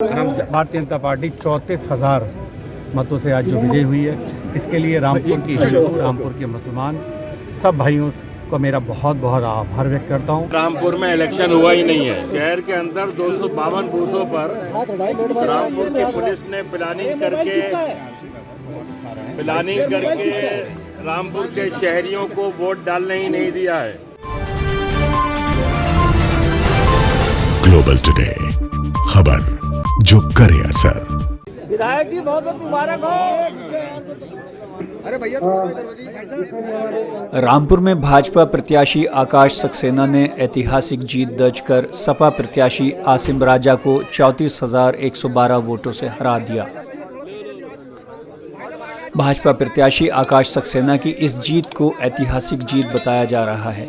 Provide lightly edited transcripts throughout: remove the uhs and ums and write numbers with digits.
Bharatiya Janata party 34,000 मतों से आज जो विजय हुई है, इसके लिए रामपुर की हिंदू, रामपुर के मुसलमान सब भाइयों को मेरा बहुत बहुत आभार व्यक्त करता हूँ। रामपुर में इलेक्शन हुआ ही नहीं है। शहर के अंदर 252 बूथों पर रामपुर की पुलिस ने प्लानिंग करके रामपुर के शहरियों को वोट डालने ही नहीं दिया है। ग्लोबल टुडे, खबर जो करे असर। विधायक जी बहुत बहुत मुबारक हो। अरे भैया रामपुर में भाजपा प्रत्याशी आकाश सक्सेना ने ऐतिहासिक जीत दर्ज कर सपा प्रत्याशी आसिम राजा को 34,112 वोटों से हरा दिया। भाजपा प्रत्याशी आकाश सक्सेना की इस जीत को ऐतिहासिक जीत बताया जा रहा है,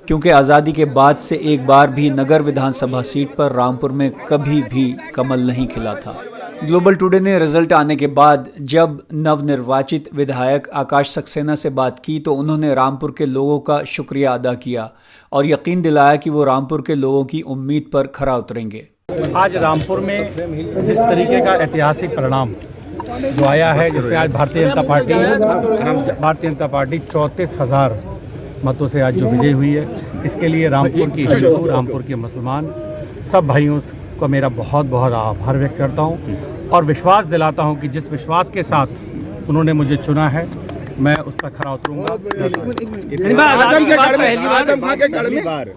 क्योंकि आज़ादी के बाद से एक बार भी नगर विधानसभा सीट पर रामपुर में कभी भी कमल नहीं खिला था। ग्लोबल टुडे ने रिजल्ट आने के बाद जब नवनिर्वाचित विधायक आकाश सक्सेना से बात की तो उन्होंने रामपुर के लोगों का शुक्रिया अदा किया और यकीन दिलाया कि वो रामपुर के लोगों की उम्मीद पर खरा उतरेंगे। आज रामपुर में जिस तरीके का ऐतिहासिक परिणाम जो आया है, जिसमें आज भारतीय जनता पार्टी 34,000 मतों से आज जो विजय हुई है, इसके लिए रामपुर की हिंदू, रामपुर के मुसलमान सब भाइयों को मेरा बहुत बहुत आभार व्यक्त करता हूँ और विश्वास दिलाता हूँ कि जिस विश्वास के साथ उन्होंने मुझे चुना है, मैं उस पर खरा उतरूंगा।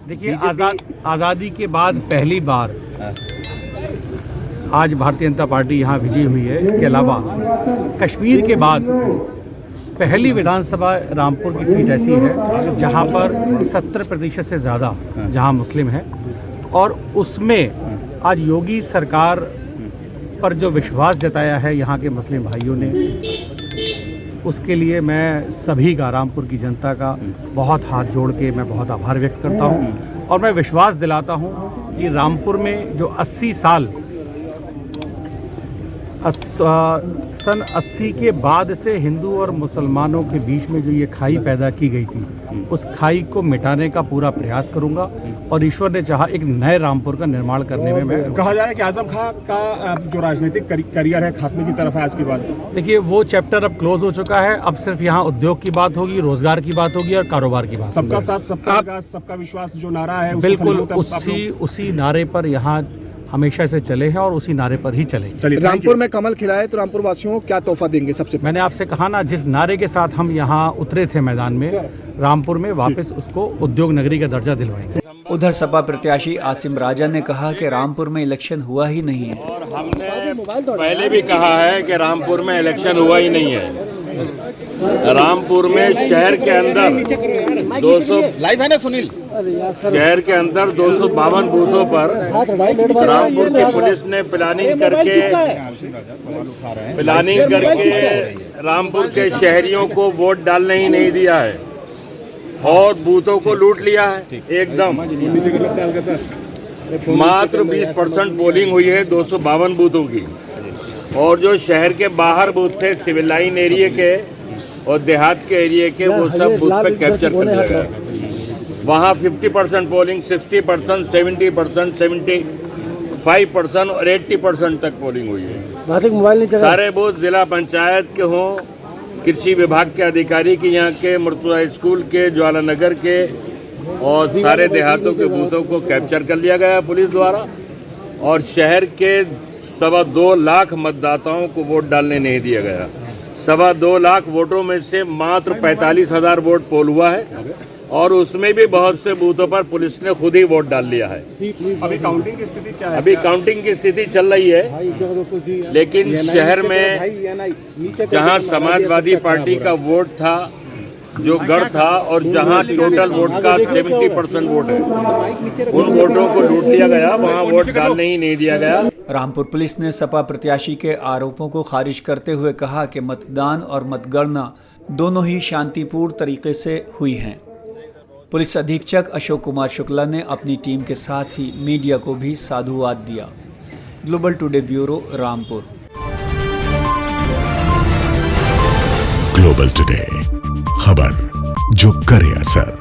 देखिए, आज़ादी के बाद पहली बार आज भारतीय जनता पार्टी यहाँ विजयी हुई है। इसके अलावा कश्मीर के बाद पहली विधानसभा रामपुर की सीट ऐसी है जहाँ पर 70% से ज़्यादा जहाँ मुस्लिम है, और उसमें आज योगी सरकार पर जो विश्वास जताया है यहाँ के मुस्लिम भाइयों ने, उसके लिए मैं सभी का, रामपुर की जनता का बहुत हाथ जोड़ के मैं बहुत आभार व्यक्त करता हूँ। और मैं विश्वास दिलाता हूँ कि रामपुर में जो 80 साल सन 80 के बाद से हिंदू और मुसलमानों के बीच में जो ये खाई पैदा की गई थी, उस खाई को मिटाने का पूरा प्रयास करूंगा और ईश्वर ने चाहा एक नए रामपुर का निर्माण करने में मैं। कहा जाए कि आजम खां का जो राजनीतिक करियर है खात्मे की तरफ है आज के बाद। देखिए, वो चैप्टर अब क्लोज हो चुका है। अब सिर्फ यहाँ उद्योग की बात होगी, रोजगार की बात होगी और कारोबार की बात। सबका साथ, सबका विकास, सबका विश्वास जो नारा है, बिल्कुल उसी नारे पर यहाँ हमेशा से चले हैं और उसी नारे पर ही चले। रामपुर में कमल खिलाए तो रामपुर वासियों को क्या तोहफा देंगे? सबसे मैंने आपसे कहा ना, जिस नारे के साथ हम यहाँ उतरे थे मैदान में, रामपुर में वापस उसको उद्योग नगरी का दर्जा दिलवाएंगे। उधर सपा प्रत्याशी आसिम राजा ने कहा कि रामपुर में इलेक्शन हुआ ही नहीं है। और हमने पहले भी कहा है कि रामपुर में इलेक्शन हुआ ही नहीं है। रामपुर में शहर के अंदर 200 लाइव है ना सुनील, शहर के अंदर 252 बूथों पर रामपुर की पुलिस ने प्लानिंग करके रामपुर के शहरियों को वोट डालने ही नहीं दिया है और बूथों को लूट लिया है एकदम। मात्र 20% पोलिंग हुई है 252 बूथों की, और जो शहर के बाहर बूथ थे, सिविल लाइन एरिया के और देहात के एरिया के, वो सब बूथ पे कैप्चर कर लिया गया। वहाँ 50% पोलिंग, 60%, 70%, 75% और 80% तक पोलिंग हुई है। सारे बूथ जिला पंचायत के हों, कृषि विभाग के अधिकारी के, यहाँ के मुर्तुजा स्कूल के, ज्वाला नगर के और सारे देहातों के बूथों को कैप्चर कर लिया गया पुलिस द्वारा। और शहर के 2.25 लाख मतदाताओं को वोट डालने नहीं दिया गया। 2.25 लाख वोटों में से मात्र 45,000 वोट पोल हुआ है और उसमें भी बहुत से बूथों पर पुलिस ने खुद ही वोट डाल लिया है। अभी काउंटिंग की स्थिति क्या है? अभी काउंटिंग की स्थिति चल रही है, लेकिन शहर में जहां समाजवादी पार्टी का वोट था, जो गढ़ था, और जहां टोटल वोट का 70% वोट है, उन वोटों को लूट लिया गया, वहां वोट डालने ही नहीं दिया गया। रामपुर पुलिस ने सपा प्रत्याशी के आरोपों को खारिज करते हुए कहा कि मतदान और मतगणना दोनों ही शांतिपूर्ण तरीके से हुई हैं। पुलिस अधीक्षक अशोक कुमार शुक्ला ने अपनी टीम के साथ ही मीडिया को भी साधुवाद दिया। Global today bureau, Rampur. Global today, खबर जो करे असर।